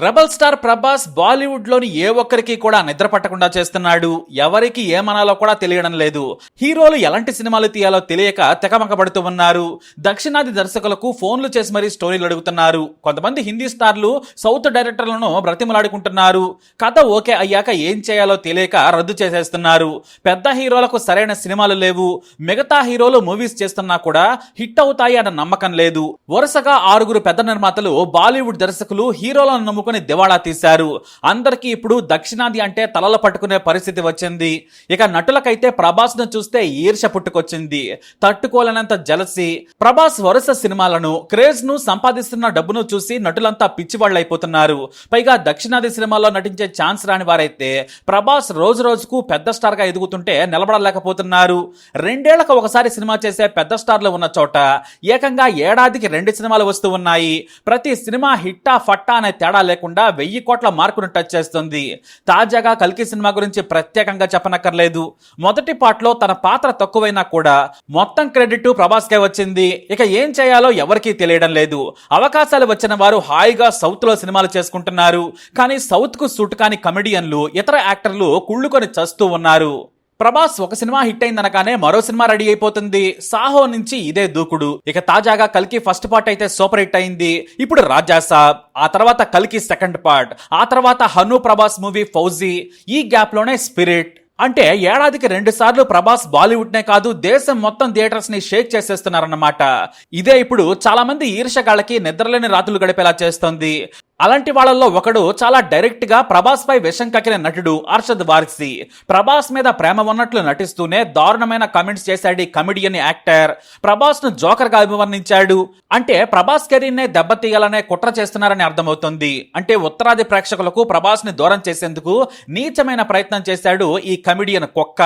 Rebel star Prabhas Bollywood లోని ఏ ఒక్కరికి కూడా నిద్ర పట్టకుండా చేస్తున్నాడు. ఎవరికి ఏమనాలో కూడా తెలియడం లేదు. హీరోలు ఎలాంటి సినిమాలు తీయాలో తెలియక తెకమకబడుతూ ఉన్నారు. దక్షిణాది దర్శకులకు ఫోన్లు చేసి మరీ స్టోరీలు అడుగుతున్నారు. కొంతమంది హిందీ స్టార్లు సౌత్ డైరెక్టర్లను బ్రతిమలాడుకుంటున్నారు. కథ ఓకే అయ్యాక ఏం చేయాలో తెలియక రద్దు చేసేస్తున్నారు. పెద్ద హీరోలకు సరైన సినిమాలు లేవు. మిగతా హీరోలు మూవీస్ చేస్తున్నా కూడా హిట్ అవుతాయి అన్న నమ్మకం లేదు. వరుసగా 6 పెద్ద నిర్మాతలు బాలీవుడ్ దర్శకులు హీరోలను నమ్ముకుని దివాళా తీశారు. అందరికీ ఇప్పుడు దక్షిణాది అంటే తలలు పట్టుకునే పరిస్థితి వచ్చింది. ఇక నటులకైతే ప్రభాస్ ను చూస్తే ఈర్ష్య పుట్టుకొచ్చింది. తట్టుకోలేనంత జలసి. ప్రభాస్ వరుస సినిమాలను, క్రేజ్ ను, సంపాదిస్తున్న డబ్బును చూసి నటులంతా పిచ్చివాళ్లైపోతున్నారు. పైగా దక్షిణాది సినిమాల్లో నటించే ఛాన్స్ రాని వారైతే ప్రభాస్ రోజు రోజుకు పెద్ద స్టార్ గా ఎదుగుతుంటే నిలబడలేకపోతున్నారు. 2 ఏళ్లకు ఒకసారి సినిమా చేసే పెద్ద స్టార్లు ఉన్న చోట ఏకంగా ఏడాదికి 2 సినిమాలు వస్తూ ఉన్నాయి. ప్రతి సినిమా హిట్టా ఫట్టా అనే తేడా లేకుండా 1000 కోట్ల మార్కును టచ్ చేస్తుంది. తాజాగా కల్కి సినిమా గురించి ప్రత్యేకంగా చెప్పనక్కర్లేదు. మొదటి పార్ట్లో తన పాత్ర తక్కువైనా కూడా మొత్తం క్రెడిట్ ప్రభాస్ కే వచ్చింది. ఇక ఏం చేయాలో ఎవరికీ తెలియడం లేదు. అవకాశాలు వచ్చిన వారు హాయిగా సౌత్ లో సినిమాలు చేసుకుంటున్నారు. కానీ సౌత్ కు సూట్ కాని కమెడియన్లు, ఇతర యాక్టర్లు కుళ్ళుకొని చస్తూ ఉన్నారు. ప్రభాస్ ఒక సినిమా హిట్ అయిందనగానే మరో సినిమా రెడీ అయిపోతుంది. సాహో నుంచి ఇదే దూకుడు. ఇక తాజాగా కల్కి ఫస్ట్ పార్ట్ అయితే సూపర్ హిట్ అయింది. ఇప్పుడు రాజా సాబ్, ఆ తర్వాత కల్కి సెకండ్ పార్ట్, ఆ తర్వాత హను ప్రభాస్ మూవీ ఫౌజీ, ఈ గ్యాప్ లోనే స్పిరిట్. అంటే ఏడాదికి 2 సార్లు ప్రభాస్ బాలీవుడ్ నే కాదు దేశం మొత్తం థియేటర్స్ ని షేక్ చేసేస్తున్నారన్నమాట. ఇదే ఇప్పుడు చాలా మంది ఈర్ష్యగాళ్ళకి నిద్రలేని రాత్రులు గడిపేలా చేస్తోంది. అలాంటి వాళ్ళల్లో ఒకడు చాలా డైరెక్ట్ గా ప్రభాస్ పై విషం కక్కిన నటుడు అర్షద్ వార్సీ. ప్రభాస్ మీద ప్రేమ ఉన్నట్లు నటిస్తూనే దారుణమైన కామెంట్స్ చేశాడు ఈ కమెడియన్ యాక్టర్. ప్రభాస్ ను జోకర్ గా అభివర్ణించాడు. అంటే ప్రభాస్ కెరీర్ నే దెబ్బతీయాలనే కుట్ర చేస్తున్నారని అర్థమవుతుంది. అంటే ఉత్తరాది ప్రేక్షకులకు ప్రభాస్ ని దూరం చేసేందుకు నీచమైన ప్రయత్నం చేశాడు ఈ కమెడియన్ కుక్క.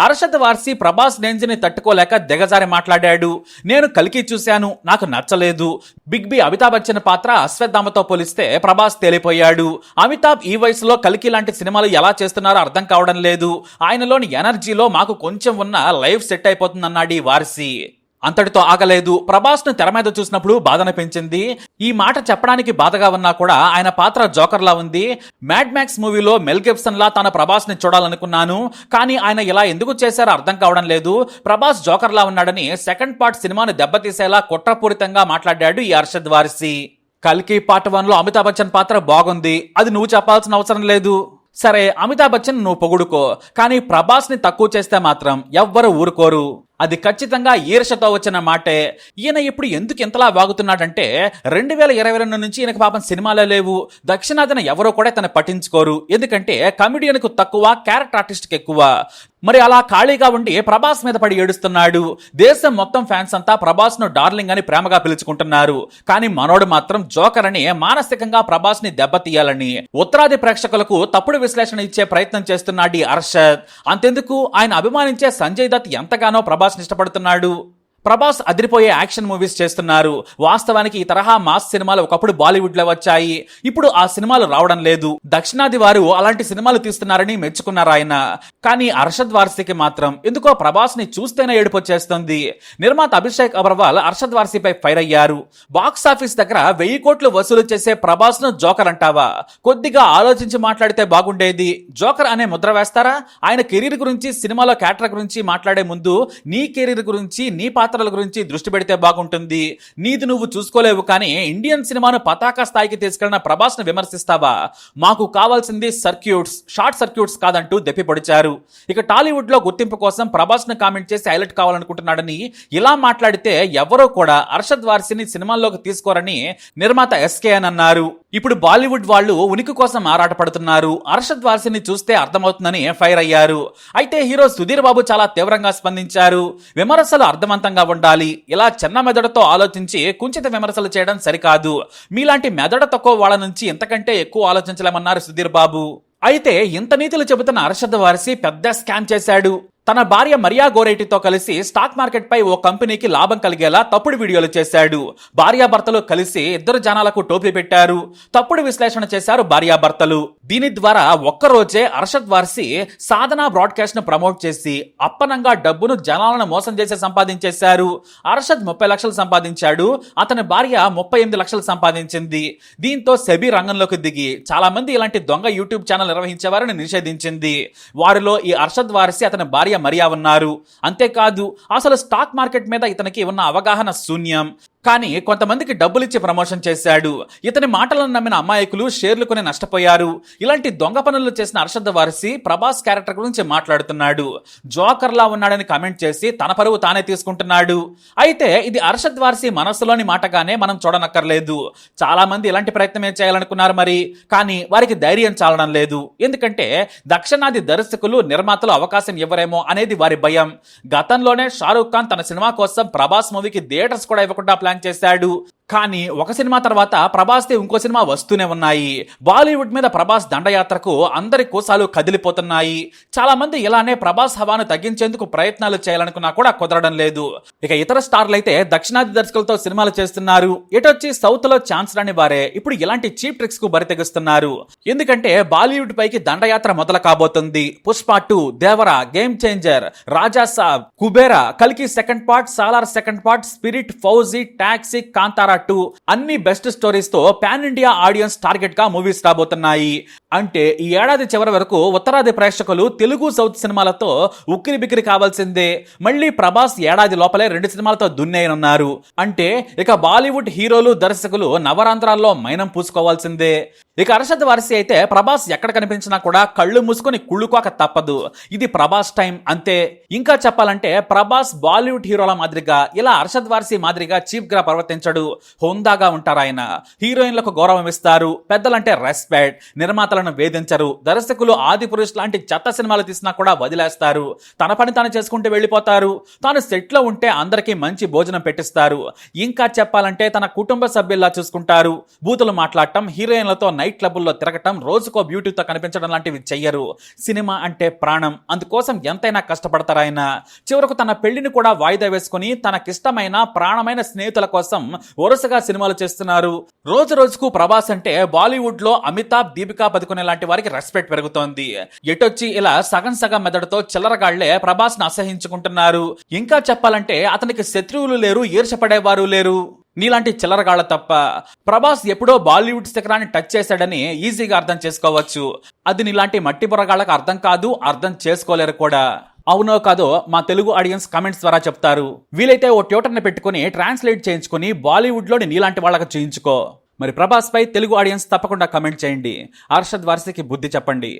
అర్షద్ వార్సీ ప్రభాస్ రేంజ్ ని తట్టుకోలేక దిగజారి మాట్లాడాడు. నేను కల్కి చూశాను, నాకు నచ్చలేదు. బిగ్ బి అమితాబ్ బచ్చన్ పాత్ర అశ్వత్థామతో పోలిస్తే ప్రభాస్ తేలిపోయాడు. అమితాబ్ ఈ వయసులో కల్కి లాంటి సినిమాలు ఎలా చేస్తున్నారో అర్థం కావడం లేదు. ఆయనలోని ఎనర్జీలో మాకు కొంచెం ఉన్న లైఫ్ సెట్ అయిపోతుందన్నాడు ఈ వార్సీ. అంతటితో ఆగలేదు. ప్రభాస్ ను తెర మీద చూసినప్పుడు బాధన పెంచింది. ఈ మాట చెప్పడానికి బాధగా ఉన్నా కూడా ఆయన పాత్ర జోకర్ లా ఉంది. మ్యాడ్ మ్యాక్స్ మూవీలో మెల్ గిబ్సన్ లా తన ప్రభాస్ ని చూడాలనుకున్నాను, కానీ ఆయన ఇలా ఎందుకు చేశారో అర్థం కావడం లేదు. ప్రభాస్ జోకర్ లా ఉన్నాడని సెకండ్ పార్ట్ సినిమాను దెబ్బతీసేలా కుట్రపూరితంగా మాట్లాడాడు ఈ అర్షద్ వార్సీ. కల్కి పార్ట్ 1 లో అమితాబ్ బచ్చన్ పాత్ర బాగుంది, అది నువ్వు చెప్పాల్సిన అవసరం లేదు. సరే, అమితాబ్ బచ్చన్ నువ్వు పొగుడుకో, కానీ ప్రభాస్ ని తక్కువ చేస్తే మాత్రం ఎవ్వరు ఊరుకోరు. అది ఖచ్చితంగా ఈర్షతో వచ్చిన మాటే. ఈయన ఇప్పుడు ఎందుకు ఇంతలా వాగుతున్నాడంటే 2022 నుంచి ఈయనకు పాపం సినిమాలే లేవు. దక్షిణాదిన ఎవరో కూడా తన పట్టించుకోరు. ఎందుకంటే కమెడియన్ కు తక్కువ, క్యారెక్టర్ ఆర్టిస్ట్ కి ఎక్కువ. మరి అలా ఖాళీగా ఉండి ప్రభాస్ మీద పడి ఏడుస్తున్నాడు. దేశం మొత్తం ఫ్యాన్స్ అంతా ప్రభాస్ ను డార్లింగ్ అని ప్రేమగా పిలుచుకుంటున్నారు. కానీ మనోడు మాత్రం జోకర్ అని మానసికంగా ప్రభాస్ ని దెబ్బతీయాలని ఉత్తరాది ప్రేక్షకులకు తప్పుడు విశ్లేషణ ఇచ్చే ప్రయత్నం చేస్తున్నాడు ఈ అర్షద్. అంతెందుకు, ఆయన అభిమానించే సంజయ్ దత్ ఎంతగానో ప్రభాస్ ఇష్టపడుతున్నాడు. ప్రభాస్ అదిరిపోయే యాక్షన్ మూవీస్ చేస్తున్నారు. వాస్తవానికి ఈ తరహా మాస్ సినిమాలు ఒకప్పుడు బాలీవుడ్ లో వచ్చాయి. ఇప్పుడు ఆ సినిమాలు రావడం లేదు. దక్షిణాది వారు అలాంటి సినిమాలు తీస్తున్నారని మెచ్చుకున్నారు ఆయన. కానీ అర్షద్ వార్సీకి మాత్రం ఎందుకో ప్రభాస్ ని చూస్తేనే ఏడుపొచ్చేస్తుంది. నిర్మాత అభిషేక్ అగర్వాల్ అర్షద్ వార్సీపై ఫైర్ అయ్యారు. బాక్స్ ఆఫీస్ దగ్గర 1000 కోట్లు వసూలు చేసే ప్రభాస్ ను జోకర్ అంటావా? కొద్దిగా ఆలోచించి మాట్లాడితే బాగుండేది. జోకర్ అనే ముద్ర వేస్తారా? ఆయన కెరీర్ గురించి, సినిమాలో క్యారెక్టర్ గురించి మాట్లాడే ముందు నీ కెరీర్ గురించి, నీ పాత్రల గురించి దృష్టి పెడితే బాగుంటుంది. నీది నువ్వు చూసుకోలేవు, కానీ ఇండియన్ సినిమాను పతాక స్థాయికి తీసుకెళ్లిన ప్రభాస్ ను విమర్శిస్తావా? మాకు కావాల్సింది సర్క్యూట్స్, షార్ట్ సర్క్యూట్స్ కాదంటూ దెప్పి పొడిచారు. ఇక టాలీవుడ్ లో గుర్తింపు కోసం ప్రభాస్ ను కామెంట్ చేసి హైలైట్ కావాలనుకుంటున్నాడని ఇలా మాట్లాడితే ఎవరో కూడా అర్షద్ వార్సీని సినిమాల్లోకి తీసుకోరని నిర్మాత ఎస్కే అని అన్నారు. ఇప్పుడు బాలీవుడ్ వాళ్ళు ఉనికి కోసం ఆరాటపడుతున్నారు. అర్షద్ వార్సీని చూస్తే అర్థమవుతుందని ఫైర్ అయ్యారు. అయితే హీరో సుధీర్ బాబు చాలా తీవ్రంగా స్పందించారు. విమర్శలు అర్థవంతంగా ఉండాలి. ఇలా చిన్న మెదడుతో ఆలోచించి కుంచిత విమర్శలు చేయడం సరికాదు. మీలాంటి మెదడు తక్కువ వాళ్ళ నుంచి ఇంతకంటే ఎక్కువ ఆలోచించలేమన్నారు సుధీర్ బాబు. అయితే ఇంత నీతులు చెబుతున్న అర్షద్ వార్సీ పెద్ద స్కామ్ చేశాడు. తన భార్య మరియా గోరెటితో కలిసి స్టాక్ మార్కెట్ పై ఓ కంపెనీకి లాభం కలిగేలా తప్పుడు వీడియోలు చేశాడు. భార్యాభర్తలు కలిసి ఇద్దరు జనాలకు టోపీ పెట్టారు. తప్పుడు విశ్లేషణ చేశారు భార్యాభర్తలు. దీని ద్వారా ఒక్కరోజే అర్షద్ వార్సీ సాధన బ్రాడ్కాస్ట్ ను ప్రమోట్ చేసి అప్పనంగా డబ్బును జనాలను మోసం చేసి సంపాదించేశారు. అర్షద్ 30 లక్షలు సంపాదించాడు. అతని భార్య 38 లక్షలు సంపాదించింది. దీంతో సెబీ రంగంలోకి దిగి చాలా మంది ఇలాంటి దొంగ యూట్యూబ్ ఛానల్ నిర్వహించేవారని నిషేధించింది. వారిలో ఈ అర్షద్ వార్సీ అతని భార్య మరియా ఉన్నారు. అంతేకాదు అసలు స్టాక్ మార్కెట్ మీద ఇతనికి ఉన్న అవగాహన శూన్యం. కానీ కొంతమందికి డబ్బులిచ్చి ప్రమోషన్ చేశాడు. ఇతని మాటలను నమ్మిన అమాయకులు షేర్లు కొని నష్టపోయారు. ఇలాంటి దొంగ పనులు చేసిన అర్షద్ వార్సీ ప్రభాస్ క్యారెక్టర్ గురించి మాట్లాడుతున్నాడు. జోకర్ లా ఉన్నాడని కామెంట్ చేసి తన పరువు తానే తీసుకుంటున్నాడు. అయితే ఇది అర్షద్ వార్సీ మనస్సులోని మాటగానే మనం చూడనక్కర్లేదు. చాలా మంది ఇలాంటి ప్రయత్నమే చేయాలనుకున్నారు మరి, కానీ వారికి ధైర్యం చాలడం లేదు. ఎందుకంటే దక్షిణాది దర్శకులు నిర్మాతలు అవకాశం ఇవ్వరేమో అనేది వారి భయం. గతంలోనే షారూక్ ఖాన్ తన సినిమా కోసం ప్రభాస్ మూవీకి థియేటర్స్ కూడా ఇవ్వకుండా ప్లాన్ చేశాడు. కానీ ఒక సినిమా తర్వాత ప్రభాస్ ది ఇంకో సినిమా వస్తూనే ఉన్నాయి. బాలీవుడ్ మీద ప్రభాస్ దండయాత్రకు అందరి కోసాలు కదిలిపోతున్నాయి. చాలా మంది ఇలానే ప్రభాస్ హవాను తగ్గించేందుకు ప్రయత్నాలు చేయాలనుకున్నా కూడా కుదరడం లేదు. ఇక ఇతర స్టార్లు అయితే దక్షిణాది దర్శకులతో సినిమాలు చేస్తున్నారు. ఎటొచ్చి సౌత్ లో ఛాన్స్ రాని వారే ఇప్పుడు ఇలాంటి చీప్ ట్రిక్స్ కు బరి తెగిస్తున్నారు. ఎందుకంటే బాలీవుడ్ పైకి దండయాత్ర మొదలు కాబోతుంది. పుష్ప 2, దేవరా, గేమ్ చేంజర్, రాజా సాబ్, కుబేరా, కల్కి second part, Salaar second part, spirit, Fauji, taxi, Kantara 2 అన్ని బెస్ట్ స్టోరీస్ తో పాన్ ఇండియా ఆడియన్స్ టార్గెట్ గా మూవీస్ రాబోతున్నాయి. అంటే ఈ ఏడాది చివరి వరకు ఉత్తరాది ప్రేక్షకులు తెలుగు సౌత్ సినిమాలతో ఉక్కిరి బిక్కిరి కావాల్సిందే. మళ్ళీ ప్రభాస్ ఏడాది లోపలే 2 సినిమాలతో దున్నేయనున్నారు. అంటే ఇక బాలీవుడ్ హీరోలు దర్శకులు నవరాంధ్రాల్లో మైనం పూసుకోవాల్సిందే. ఇక అర్షద్ వార్సీ అయితే ప్రభాస్ ఎక్కడ కనిపించినా కూడా కళ్ళు మూసుకొని కుళ్ళుకోక తప్పదు. ఇది ప్రభాస్ టైం అంతే. ఇంకా చెప్పాలంటే ప్రభాస్ బాలీవుడ్ హీరోల మాదిరిగా ఇలా అర్షద్ వార్సీ మాదిరిగా చీప్ గా ప్రవర్తించడు. హోందాగా ఉంటారు ఆయన. హీరోయిన్లకు గౌరవం ఇస్తారు. పెద్దలంటే రెస్పెక్ట్. నిర్మాతలను వేధించరు. దర్శకులు ఆది పురుష్ లాంటి చెత్త సినిమాలు తీసినా కూడా వదిలేస్తారు. తన పని తాను చేసుకుంటూ వెళ్ళిపోతారు. తాను సెట్ లో ఉంటే అందరికీ మంచి భోజనం పెట్టిస్తారు. ఇంకా చెప్పాలంటే తన కుటుంబ సభ్యుల్లా చూసుకుంటారు. బూతులు మాట్లాడటం, హీరోయిన్లతో నైట్ క్లబ్బుల్లో తిరగటం, రోజుకో బ్యూటీతో కనిపించడం లాంటివి చెయ్యరు. సినిమా అంటే ప్రాణం. అందుకోసం ఎంతైనా కష్టపడతారు ఆయన. చివరకు తన పెళ్లిని కూడా వాయిదా వేసుకుని తనకిష్టమైన ప్రాణమైన స్నేహితుల కోసం వరుసగా సినిమాలు చేస్తున్నారు. రోజు రోజుకు ప్రభాస్ అంటే బాలీవుడ్ లో అమితాబ్, దీపికా పదుకునే లాంటి వారికి రెస్పెక్ట్ పెరుగుతోంది. ఎటొచ్చి ఇలా సగం సగం మెదడుతో చిల్లరగాళ్లే ప్రభాస్ ను అసహించుకుంటున్నారు. ఇంకా చెప్పాలంటే అతనికి శత్రువులు లేరు, ఈర్షపడేవారు లేరు. నీలాంటి చిల్లరగాళ్ల తప్ప. ప్రభాస్ ఎప్పుడో బాలీవుడ్ శిఖరాన్ని టచ్ చేశాడని ఈజీగా అర్థం చేసుకోవచ్చు. అది నీలాంటి మట్టి బుర్రగాళ్లకు అర్థం కాదు, అర్థం చేసుకోలేరు కూడా. అవునో కాదో మా తెలుగు ఆడియన్స్ కామెంట్స్ ద్వారా చెప్తారు. వీలైతే ఓ ట్యూటర్ని పెట్టుకుని ట్రాన్స్లేట్ చేయించుకుని బాలీవుడ్ లోని నీలాంటి వాళ్ళకి చూయించుకో. మరి ప్రభాస్ పై తెలుగు ఆడియన్స్ తప్పకుండా కామెంట్ చేయండి. అర్షద్ వార్సీకి బుద్ధి చెప్పండి.